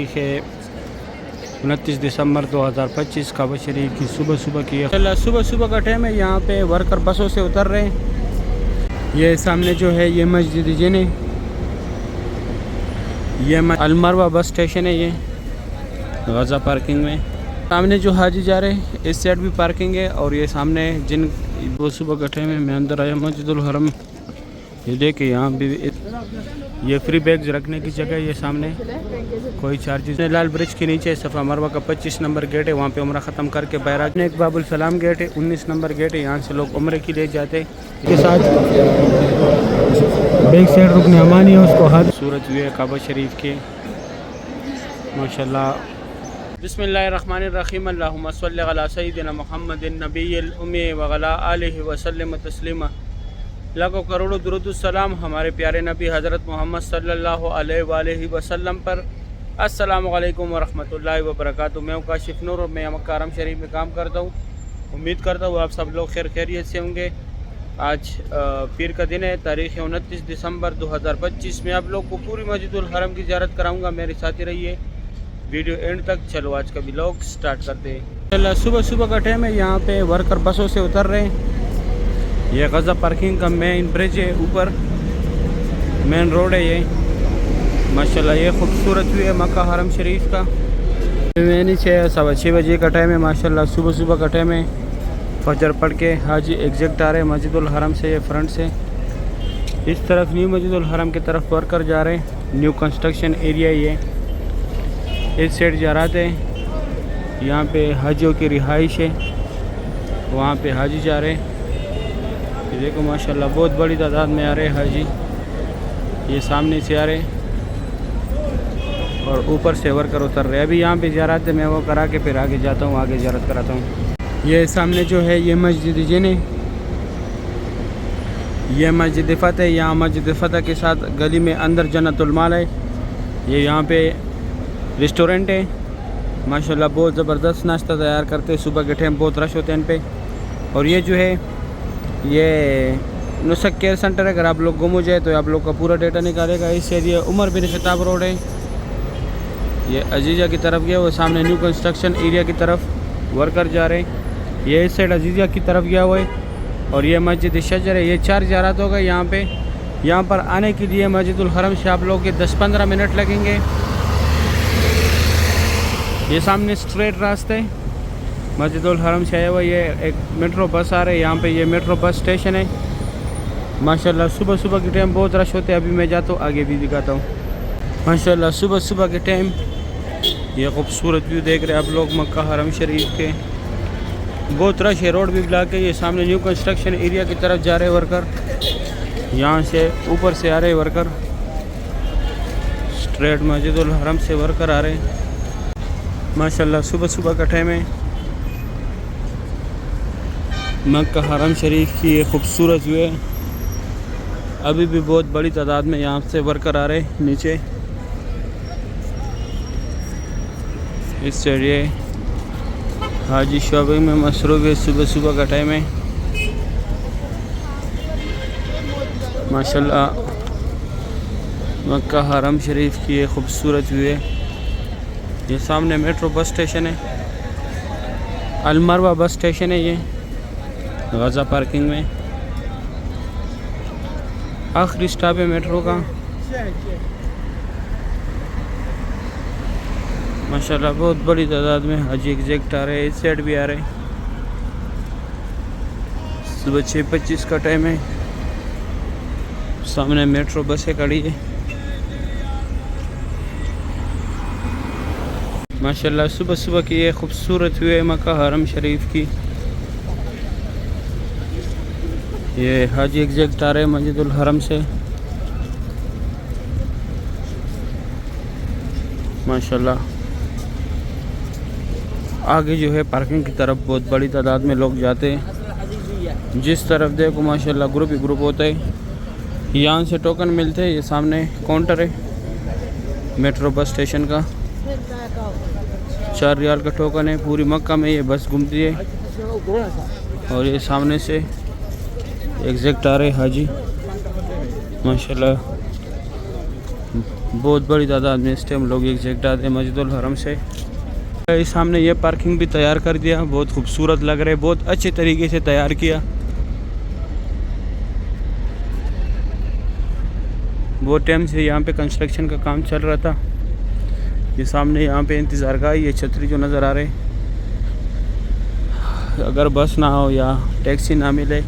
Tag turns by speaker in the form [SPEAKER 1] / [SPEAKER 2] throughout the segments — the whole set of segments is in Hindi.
[SPEAKER 1] तारीख़ 29 दिसंबर 2025 काबा शरीफ की सुबह की सुबह का टाइम है। यहाँ पे वर्कर बसों से उतर रहे हैं। ये सामने जो है ये मस्जिद जिने, ये अलमरवा बस स्टेशन है। ये गज़ा पार्किंग में सामने जो हाजी जा रहे हैं इस साइड भी पार्किंग है। और ये सामने जिन वो सुबह का टाइम है, मैं अंदर आया मस्जिदुल हरम। ये देखिए यहाँ भी ये फ्री बैग्स रखने की जगह है। ये सामने कोई चार्जेस नहीं। लाल ब्रिज के नीचे सफ़ा मरवा का 25 नंबर गेट है। वहाँ पे उम्रा ख़त्म करके बैराज में एक बाबुल सलाम गेट है, 19 नंबर गेट है। यहाँ से लोग उम्रे के लिए जाते के साथ बैक साइड रुकने अमानी है उसको हाथ सूरज व्यू है काबा शरीफ के माशाल्लाह। बिस्मिल्लाहिर्रहमानिर्रहीम। अल्लाहुम्मा सल्लि अला सय्यिदिना मुहम्मदिन नबिय्यिल उम्मी व अला आलिहि व सल्लिम तस्लीमा। लाखों करोड़ों दुरूद सलाम हमारे प्यारे नबी हज़रत मोहम्मद सल्लल्लाहु अलैहि वसल्लम पर। अस्सलामु अलैकुम व रहमतुल्लाहि व बरकातुहू। मैं काशिफ नूर और मैं मक्का हरम शरीफ में काम करता हूँ। उम्मीद करता हूँ आप सब लोग खैरियत से होंगे। आज पीर का दिन है, तारीख़ 29 दिसंबर 2025 में आप लोग को पूरी मस्जिदुल हरम की ज़ियारत कराऊँगा। मेरे साथ ही रहिए वीडियो एंड तक। चलो आज का व्लॉग स्टार्ट करते हैं। सुबह का टाइम है। यहाँ पे वर्कर बसों से उतर रहे हैं। ये गज़ा पार्किंग का मेन ब्रिज है, ऊपर मेन रोड है ये माशाल्लाह। ये खूबसूरत व्यू है मक्का हरम शरीफ का। मैंने 6:15 बजे का टाइम है माशाल्लाह। सुबह का टाइम है। फजर पढ़ के हाजी एग्जैक्ट आ रहे हैं मस्जिदुल हरम से। ये फ्रंट से इस तरफ न्यू मस्जिदुल हरम की तरफ वर्कर जा रहे हैं। न्यू कंस्ट्रक्शन एरिया ये इस साइड जा रहे थे। यहाँ पे हाजियों की रिहाइश है, वहाँ पे हाजी जा रहे हैं। ये देखो माशाल्लाह बहुत बड़ी तादाद में आ रहे हैं हाजी। ये सामने से आ रहे और ऊपर से वर्कर उतर रहे। अभी यहाँ पे ज़ियारत है, मैं वो करा के फिर आगे जाता हूँ, आगे ज़ियारत कराता हूँ। ये सामने जो है ये मस्जिद जिने, ये मस्जिद फ़तह। यहाँ मस्जिद फ़तह के साथ गली में अंदर जन्नतुल माल है। ये यहाँ पे रेस्टोरेंट है माशाल्लाह। बहुत ज़बरदस्त नाश्ता तैयार करते हैं। सुबह के टाइम बहुत रश होते हैं इन पे। और ये जो है ये नुसक केयर सेंटर है। अगर आप लोग गुम हो जाए तो आप लोग का पूरा डेटा निकालेगा। इस एरिया उमर बिन खिताब रोड है। ये अजीज़ा की तरफ गया, वो सामने न्यू कंस्ट्रक्शन एरिया की तरफ वर्कर जा रहे हैं। ये इस साइड अजीज़ा की तरफ गया हुआ है। और ये मस्जिद शजर है। ये 4 ज़ियारत होगा यहाँ पे। यहाँ पर आने के लिए मस्जिदुल हरम से आप लोग के 10-15 मिनट लगेंगे। ये सामने स्ट्रेट रास्ते मस्जिदुल हरम से आया हुआ। ये एक मेट्रो बस आ रहा है यहाँ पे। ये मेट्रो बस स्टेशन है माशाल्लाह। सुबह के टाइम बहुत रश होते हैं। अभी मैं जाता हूँ, आगे भी दिखाता हूँ माशाल्लाह। सुबह के टाइम ये खूबसूरत व्यू देख रहे हैं आप लोग मक्का हरम शरीफ के। बहुत रश है, रोड भी ब्लॉक है। ये सामने न्यू कंस्ट्रक्शन एरिया की तरफ जा रहे हैं वर्कर। यहाँ से ऊपर से आ रहे हैं वर्कर, स्ट्रेट मस्जिदुल हरम से वर्कर आ रहे हैं माशाल्लाह। सुबह का टाइम है। मक्का हरम शरीफ की ये खूबसूरत व्यू है। अभी भी बहुत बड़ी तादाद में यहाँ से वर्कर आ रहे हैं नीचे इस साइड। ये हाजी शॉपिंग में मसरूफ़ है। सुबह का टाइम है माशाल्लाह। मक्का हरम शरीफ की ये खूबसूरत व्यू है। ये सामने मेट्रो बस स्टेशन है, अलमरवा बस स्टेशन है। ये गज़ा पार्किंग में आखिरी स्टॉप है मेट्रो का माशाल्लाह। बहुत बड़ी तादाद में हाजी एग्जैक्ट आ रहे हैं। इस साइड भी आ रहे हैं। सुबह 6:25 का टाइम है। सामने मेट्रो बसें खड़ी है माशाल्लाह। सुबह की ये खूबसूरत व्यू है मक्का हरम शरीफ की। ये हाजी एग्जैक्ट आ रहे हैं मस्जिदुल हरम से माशाल्लाह। आगे जो है पार्किंग की तरफ बहुत बड़ी तादाद में लोग जाते हैं। जिस तरफ देखो माशाल्लाह ग्रुप ही ग्रुप होता है। यहाँ से टोकन मिलते हैं। ये सामने काउंटर है मेट्रो बस स्टेशन का। 4 रियाल का टोकन है। पूरी मक्का में ये बस घूमती है। और ये सामने से एग्जैक्ट आ रहे हाजी माशाल्लाह। बहुत बड़ी तादाद में इस टाइम लोग एग्जैक्ट आते हैं मस्जिदुल हरम से। इस सामने ये पार्किंग भी तैयार कर दिया, बहुत खूबसूरत लग रहा है, बहुत अच्छे तरीके से तैयार किया। बहुत टाइम से यहाँ पे कंस्ट्रक्शन का काम चल रहा था। ये सामने यहाँ पे इंतज़ारगाह, ये छतरी जो नज़र आ रहे, अगर बस ना हो या टैक्सी ना मिले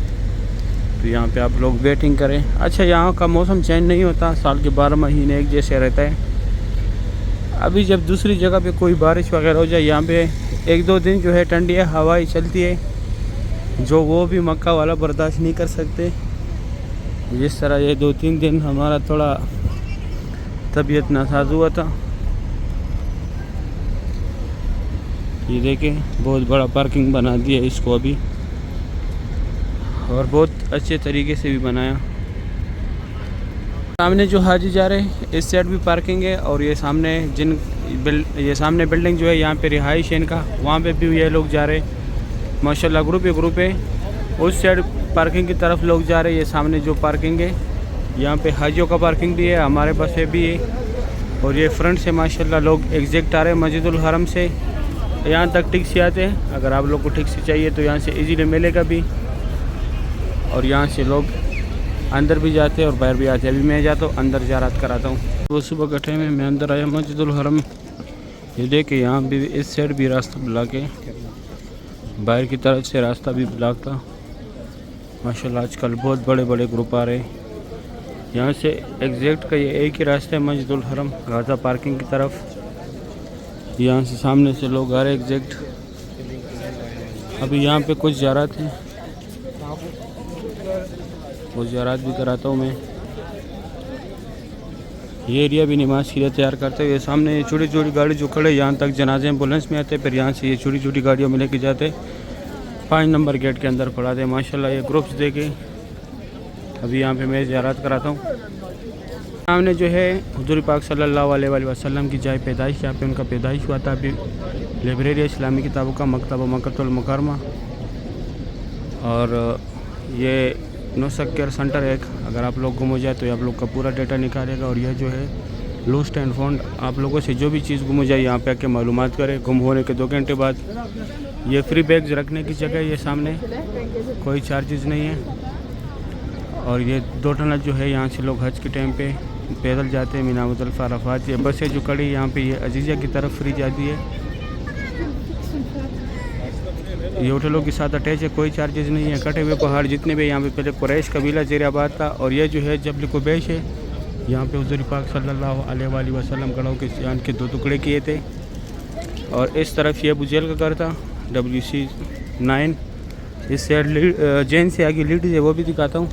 [SPEAKER 1] तो यहाँ पे आप लोग वेटिंग करें। अच्छा, यहाँ का मौसम चेंज नहीं होता, साल के 12 महीने एक जैसे रहता है। अभी जब दूसरी जगह पे कोई बारिश वगैरह हो जाए, यहाँ पे 1-2 दिन जो है ठंडी हवाएं चलती है, जो वो भी मक्का वाला बर्दाश्त नहीं कर सकते। जिस तरह ये 2-3 दिन हमारा थोड़ा तबीयत नासाज हुआ था। ये देखें, बहुत बड़ा पार्किंग बना दिया इसको अभी, और बहुत अच्छे तरीके से भी बनाया। सामने जो हाजी जा रहे हैं इस साइड भी पार्किंग है, और ये सामने ये सामने बिल्डिंग जो है यहाँ पे रिहाइश है इनका, वहाँ पे भी ये लोग जा रहे हैं माशाल्लाह, ग्रुप है। उस साइड पार्किंग की तरफ लोग जा रहे हैं। ये सामने जो पार्किंग है यहाँ पे हाजियों का पार्किंग भी है, हमारे पास भी है। और ये फ्रंट से माशाल्लाह लोग एग्जैक्ट आ रहे हैं मस्जिदुल हरम से, यहाँ तक टैक्सी आते हैं। अगर आप लोग को टैक्सी चाहिए तो यहाँ से इजीली मिलेगा भी, और यहाँ से लोग अंदर भी जाते हैं और बाहर भी आते हैं। अभी मैं जाता हूँ अंदर ज़ियारत कराता हूँ। वो सुबह का टाइम है, मैं अंदर आया मस्जिदुल हरम। ये देखे यहाँ भी इस साइड भी रास्ता ब्लॉक है, बाहर की तरफ से रास्ता भी ब्लॉक था। माशाल्लाह आजकल बहुत बड़े बड़े ग्रुप आ रहे हैं। यहाँ से एग्जैक्ट का ये एक ही रास्ता है मस्जिदुल हरम गाज़ा पार्किंग की तरफ। यहाँ से सामने से लोग आ रहे एग्जैक्ट। अभी यहाँ पे कुछ ज़ियारत हैं, वो ज़ियारत भी कराता हूँ मैं। ये एरिया भी नमाज के लिए तैयार करते हुए। सामने ये छोटी छोटी गाड़ी जो खड़े यहाँ तक जनाजे एम्बुलेंस में आते, फिर यहाँ से ये छोटी छोटी गाड़ियों में लेके जाते, 5 नंबर गेट के अंदर पड़ाते। माशाल्लाह ये ग्रुप्स देखे। अभी यहाँ पे मैं ज़ियारत कराता हूँ। सामने जो है हुज़ूर पाक सल्लल्लाहु अलैहि वसल्लम की जाए पैदाइश, यहाँ पे उनका पैदाइश हुआ था। अभी लाइब्रेरी इस्लामी किताबों का मकतबा मक्कतुल मुकरमा, और ये नुस्ख केयर सेंटर है। अगर आप लोग गुम हो जाए तो ये आप लोग का पूरा डेटा निकालेगा। और यह जो है लॉस्ट एंड फाउंड, आप लोगों से जो भी चीज़ गुम हो जाए यहाँ पे आके मालूमात करें। गुम होने के 2 घंटे बाद ये फ्री बैग्स रखने की जगह, ये सामने कोई चार्जेस नहीं है। और ये 2 टनल जो है यहाँ से लोग हज के टाइम पे पैदल जाते हैं मीना मुज़दलिफ़ा अरफ़ात। ये बसें जो खड़ी यहाँ पे ये अजीज़ा की तरफ फ्री जाती है। ये होटलों के साथ अटैच है, कोई चार्जेस नहीं है। कटे हुए पहाड़ जितने भी यहाँ पे पहले कुरैश कबीला ज़ेराबाद था। और ये जो है जबल कुबैश है, यहाँ पे हुज़ूर पाक सल्लल्लाहु अलैहि वसल्लम गढ़ों के जान के 2 टुकड़े किए थे। और इस तरफ ये अबू जहल का घर था, WC9। इस साइड जैन से आगे लीड है, वो भी दिखाता हूँ।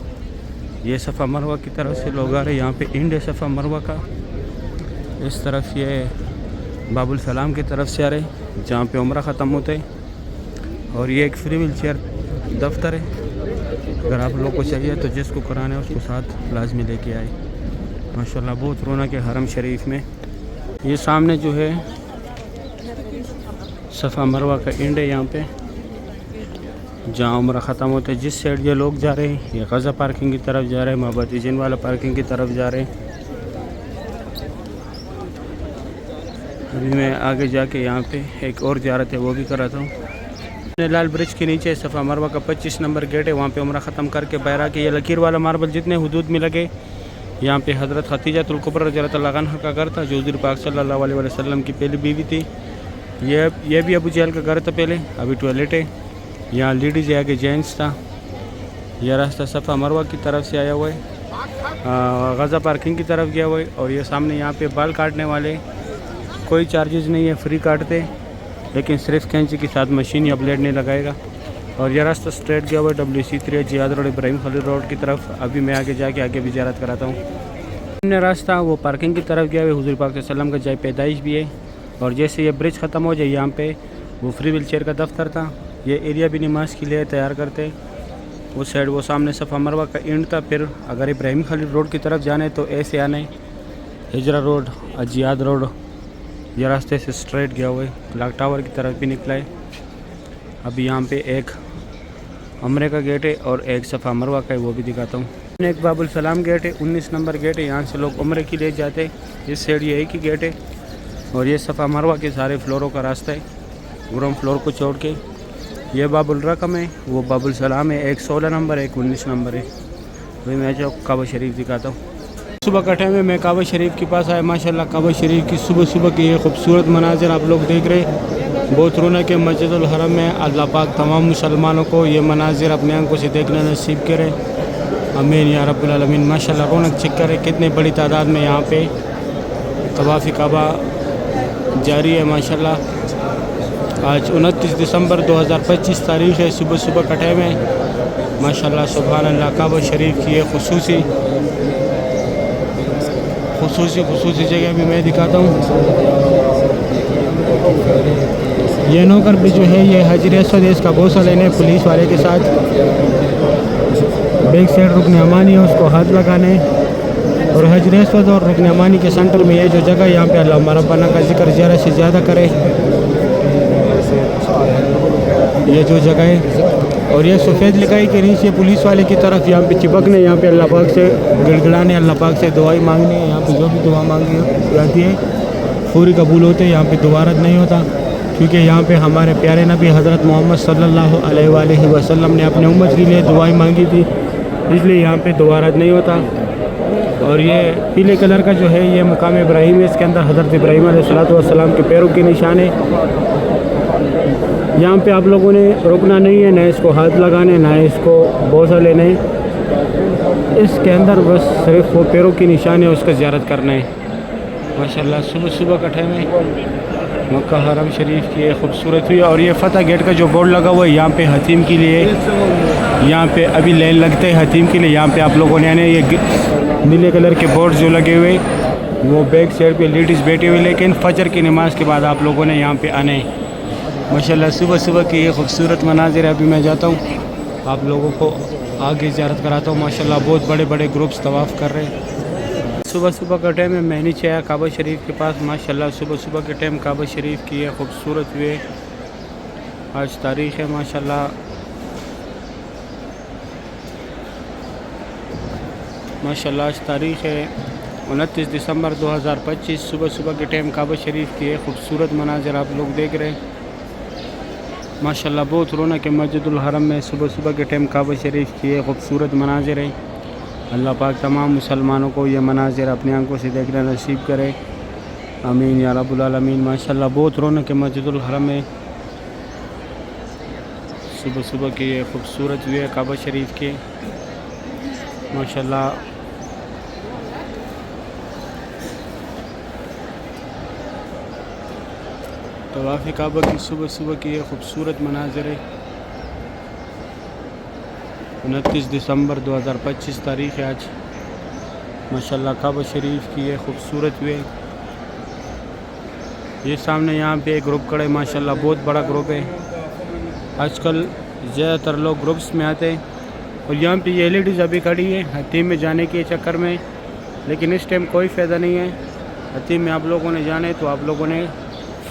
[SPEAKER 1] ये सफ़ा मरवा की तरफ से लोग आ रहे हैं, यहाँ पे एंड है सफ़ा मरवा का। इस तरफ ये बाबुल सलाम की तरफ से आ रहे हैं, जहाँ पे उम्रा ख़त्म होता है। और ये एक फ्री व्हील चेयर दफ्तर है, अगर आप लोग को चाहिए तो जिसको कराना है उसको साथ लाजमी लेके आए। माशाल्लाह बहुत रौनक है हरम शरीफ में। ये सामने जो है सफ़ा मरवा का एंड है, यहाँ पे जहाँ उम्रा ख़त्म होता है। जिस साइड ये लोग जा रहे हैं, ये गाज़ा पार्किंग की तरफ जा रहे हैं, माबद जिन वाला पार्किंग की तरफ जा रहे हैं। अभी मैं आगे जाके यहाँ पे एक और ज़ियारत है वो भी कराता हूँ। लाल ब्रिज के नीचे सफ़ा मरवा का 25 नंबर गेट है, वहाँ पे उम्रा ख़त्म करके बहरा के ये लकीर वाला मार्बल जितने हुदूद में लगे, यहाँ पे हज़रत खतीजतुल कुबरा रज़ियल्लाहु अन्हा का घर था, जो हुज़ूर पाक सल्लल्लाहु अलैहि वसल्लम की पहली बीवी थी। ये भी अबू जहल का घर था पहले, अभी टॉयलेट है। यहाँ लेडीज़ आगे जेंट्स था। यह रास्ता सफ़ा मरवा की तरफ से आया हुआ है, गाज़ा पार्किंग की तरफ गया हुआ है। और ये सामने यहाँ पे बाल काटने वाले कोई चार्जेस नहीं है, फ्री काटते, लेकिन सिर्फ कैंची के साथ मशीन या ब्लेड नहीं लगाएगा। और यह रास्ता स्ट्रेट गया हुआ है WC3 Ziad road Ibrahim Khalil road की तरफ। अभी मैं आगे जाके आगे भी ज़ियारत कराता हूँ। सामने रास्ता वो पार्किंग की तरफ गया हुआ है, हुज़ूर पाक सल्लल्लाहु अलैहि वसल्लम का जाए पैदाइश भी है। और जैसे ये ब्रिज ख़त्म हो जाए, यहाँ पे वो फ्री व्हील चेयर का दफ्तर था। ये एरिया भी नमाज के लिए तैयार करते। वो साइड वो सामने सफ़ा मरवा का एंड था। फिर अगर इब्राहिम खलील रोड की तरफ जाना है तो ऐसे आना है, हिजरा रोड, जियाद रोड, ये रास्ते से स्ट्रेट गया हुआ है, क्लॉक टावर की तरफ भी निकला है। अभी यहाँ पे एक उम्रे का गेट है और एक सफ़ा मरवा का है, वो भी दिखाता हूँ। एक बाबुल सलाम गेट है, 19 नंबर गेट है। यहाँ से लोग उम्रे के लिए जाते हैं। इस साइड ये एक ही गेट है और ये सफ़ा मरवा के सारे फ्लोरों का रास्ता है, ग्राउंड फ्लोर को छोड़ के। ये बाबुल रकम है, वो बाबुल सलाम है। एक 16 नंबर है, एक 19 नंबर है। वही मैं जो काबा शरीफ दिखाता हूँ। सुबह का टाइम है, मैं काबा शरीफ के पास आया। माशाल्लाह काबा शरीफ की सुबह सुबह की ये खूबसूरत मनाजिर आप लोग देख रहे हैं। बहुत रौनक है मस्जिदुल हरम में। अल्लाह पाक तमाम मुसलमानों को ये मनाजिर अपनी आंखों से देखना नसीब करे, आमीन या रब्बुल आलमीन। माशाल्लाह रौनक चक्कर है, कितने बड़ी तादाद में यहाँ पे तवाफ़ी काबा जारी है माशाल्लाह। आज 29 दिसंबर 2025 तारीख़ है। सुबह सुबह का टाइम है माशाल्लाह। सुभान अल्लाह। काबा शरीफ की ये खसूसी जगह भी मैं दिखाता हूँ। ये नौकर भी जो है ये हजर असवद है, इसका भरोसा लेने पुलिस वाले के साथ बैक साइड रुकन अमानी है, उसको हाथ लगाने। और हजर असवद और रुकन अमानी के सेंटर में ये जो जगह यहाँ पे अल्लाह रब्बाना का जिक्र ज़्यादा से ज़्यादा करे, ये जो जगह है। और ये सफ़ेद लिखाई के नीचे पुलिस वाले की तरफ यहाँ पे चिपकने, यहाँ पे अल्लाह पाक से गिड़गिड़ाने, अल्लाह पाक से दुआई मांगनी है। यहाँ पे जो भी दुआ मांगी जाती है पूरी कबूल होते हैं। यहाँ पे दुआ रद्द नहीं होता, क्योंकि यहाँ पे हमारे प्यारे नबी हज़रत मोहम्मद सल्लल्लाहु अलैहि वसल्लम ने अपने उम्मत के लिए दुआई मांगी थी, इसलिए यहाँ पे दुआ रद्द नहीं होता। और ये पीले कलर का जो है ये मुकाम इब्राहिम है, इसके अंदर हज़रत इब्राहिम अलैहिस्सलाम के पैरों के निशान है। यहाँ पे आप लोगों ने रुकना नहीं है, ना इसको हाथ लगाने, ना इसको बोझा लेना है। इसके अंदर बस सिर्फ वो पैरों के निशान है, उसका ज़ियारत करना है माशाल्लाह। सुबह सुबह का टाइम है। मक्का हरम शरीफ की ये खूबसूरत हुई। और ये फ़तह गेट का जो बोर्ड लगा हुआ है यहाँ पे हतीम के लिए, यहाँ पे अभी लाइन लगते हैं हतीम के लिए। यहाँ पे आप लोगों ने आने, ये नीले कलर के बोर्ड जो लगे हुए वो बैक साइड पे लेडीज़ बैठी हुई, लेकिन फजर की नमाज के बाद आप लोगों ने यहाँ पे आने माशाल्लाह। सुबह सुबह की ये खूबसूरत मनाजिर है। अभी मैं जाता हूँ, आप लोगों को आगे ज़ियारत कराता हूँ माशाल्लाह। बहुत बड़े बड़े ग्रुप्स तवाफ़ कर रहे हैं। सुबह सुबह का टाइम है, मैं नीचे आया काबा शरीफ के पास माशाल्लाह। सुबह सुबह के टाइम काबा शरीफ की ये खूबसूरत हुए। आज तारीख़ है माशाल्लाह माशाल्लाह। आज तारीख़ है 29 दिसंबर 2025। सुबह सुबह के टाइम काबा शरीफ की ये खूबसूरत मनाजिर आप लोग देख रहे हैं माशाल्लाह। बहुत रौनक है मस्जिदुल हरम में। सुबह सुबह के टाइम काबा शरीफ की ये खूबसूरत मनाजिर है। अल्लाह पाक तमाम मुसलमानों को ये मनाजिर अपनी आंखों से देखना नसीब करे, आमीन या रब्बुल आलमीन। माशाल्लाह बहुत रौनक है मस्जिदुल हरम में। सुबह सुबह की ये खूबसूरत व्यू है काबा शरीफ के माशाल्लाह। तवाफ़ी काबा की सुबह सुबह की ये खूबसूरत मनाजिर है। 29 दिसंबर 2025 तारीख़ है आज माशाल्लाह। काबा शरीफ की ये खूबसूरत वे। ये सामने यहाँ पे एक ग्रुप खड़े माशाल्लाह, बहुत बड़ा ग्रुप है। आजकल ज़्यादातर लोग ग्रुप्स में आते हैं। और यहाँ पे ये लेडीज़ अभी खड़ी है हतीम में जाने के चक्कर में, लेकिन इस टाइम कोई फ़ायदा नहीं है। हतीम में आप लोगों ने जाने तो आप लोगों ने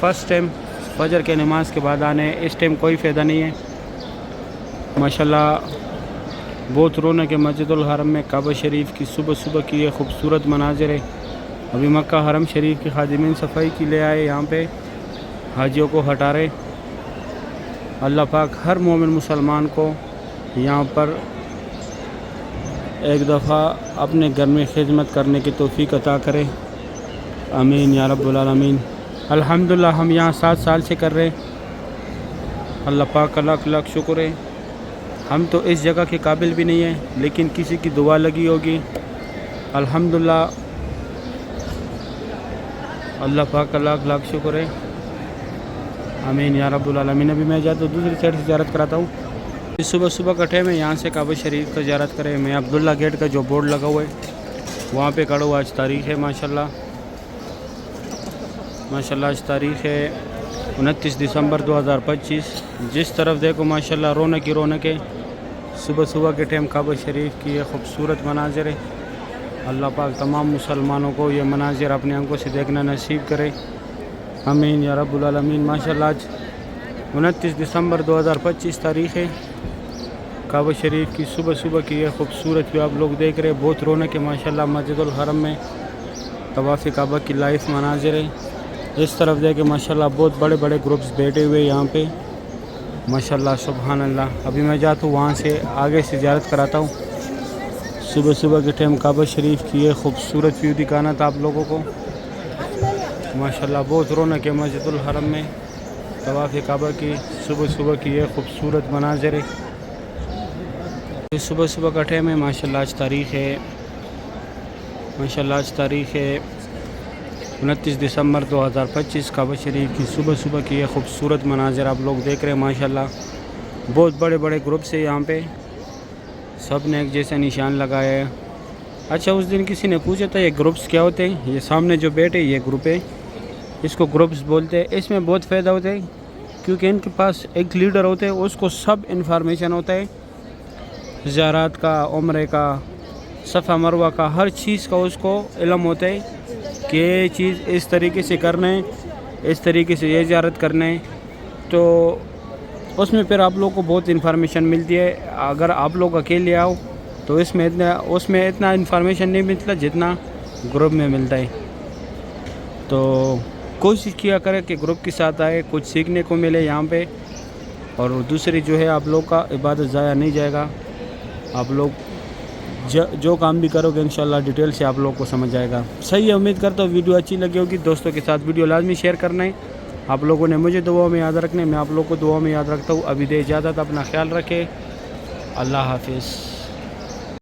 [SPEAKER 1] फ़र्स्ट टाइम फजर के नमाज के बाद आने, इस टाइम कोई फ़ायदा नहीं है माशाल्लाह। बहुत रौनक है मस्जिदुल हरम में। काबा शरीफ की सुबह सुबह की ये खूबसूरत मनाजिर है। अभी मक्का हरम शरीफ की खादिमीन सफाई के लिए आए, यहाँ पे हाजियों को हटा रहे। अल्लाह पाक हर मोमिन मुसलमान को यहाँ पर एक दफ़ा अपने घर में खिदमत करने की तौफीक अता करे, आमीन या रब्बुल आलमीन। अल्हम्दुलिल्लाह हम यहाँ 7 साल से कर रहे हैं। अल्लाह पाक का लाख लाख शुक्र है। हम तो इस जगह के काबिल भी नहीं हैं, लेकिन किसी की दुआ लगी होगी अल्हम्दुलिल्लाह। अल्लाह पाक का लाख लाख शुक्र है, आमीन या रब्बुल आलमीन। अभी मैं जाता हूँ दूसरी साइड से ज़ियारत कराता हूँ। इस सुबह सुबह का टाइम है, यहाँ से काबा शरीफ का ज़ियारत करें। मैं अब्दुल्ला गेट का जो बोर्ड लगा हुआ है वहाँ पे खड़ा हुआ। आज तारीख़ है माशाल्लाह माशाल्लाह। आज तारीख़ है 29 दिसंबर 2025। जिस तरफ देखो माशाल्लाह रौनक ही रौनक है। सुबह सुबह के टाइम काबा शरीफ की ये खूबसूरत मनाजिर है। अल्लाह पाक तमाम मुसलमानों को ये मनाजिर अपनी आंखों से देखना नसीब करे, आमीन या रब्बुल आलमीन। माशाल्लाह आज 29 दिसंबर 2025 तारीख़ है काबा शरीफ की सुबह सुबह की ये खूबसूरत व्यू आप लोग देख रहे हैं। बहुत रौनक है माशाल्लाह मस्जिदुल हरम में। तवाफ़ काबा की लाइव मनाज़िर है। इस तरफ देखे माशाल्लाह बहुत बड़े बड़े ग्रुप्स बैठे हुए यहाँ पे माशाल्लाह सुभान अल्लाह। अभी मैं जाता हूँ वहाँ से आगे से ज़ियारत कराता हूँ। सुबह सुबह के टाइम काबा शरीफ की ये खूबसूरत व्यू दिखाना था आप लोगों को। माशाल्लाह बहुत रौनक है मस्जिदुल हरम में। तवाफ़ काबा की सुबह सुबह की ये खूबसूरत मनाज़िर है। सुबह सुबह का टाइम है माशाल्लाह। आज तारीख़ है 29 दिसंबर 2025। काबा शरीफ की सुबह सुबह की ये खूबसूरत मनाज़िर आप लोग देख रहे हैं माशाल्लाह। बहुत बड़े बड़े ग्रुप से यहाँ पे सब ने एक जैसा निशान लगाया है। अच्छा, उस दिन किसी ने पूछा था ये ग्रुप्स क्या होते हैं। ये सामने जो बैठे ये ग्रुप है, इसको ग्रुप्स बोलते हैं। इसमें बहुत फ़ायदा होता है क्योंकि इनके पास एक लीडर होते हैं, उसको सब इन्फॉर्मेशन होता है, ज़ियारत का, उम्रे का, सफ़ा मरवा का, हर चीज़ का उसको इल्म होता है कि ये चीज़ इस तरीके से करना है, इस तरीके से ये ज़ियारत करना है। तो उसमें फिर आप लोग को बहुत इन्फॉर्मेशन मिलती है। अगर आप लोग अकेले आओ तो उसमें इतना इन्फॉर्मेशन नहीं मिलता जितना ग्रुप में मिलता है। तो कोशिश किया करें कि ग्रुप के साथ आए, कुछ सीखने को मिले यहाँ पे। और दूसरी जो है आप लोग का इबादत ज़ाया नहीं जाएगा। आप लोग जो काम भी करोगे इंशाल्लाह डिटेल से आप लोग को समझ आएगा। सही है, उम्मीद करता हूँ वीडियो अच्छी लगी होगी। दोस्तों के साथ वीडियो लाजमी शेयर करना है। आप लोगों ने मुझे दुआओं में याद रखना है, मैं आप लोग को दुआओं में याद रखता हूँ। अभी दे इजाज़त, अपना ख्याल रखें। अल्लाह हाफिज़।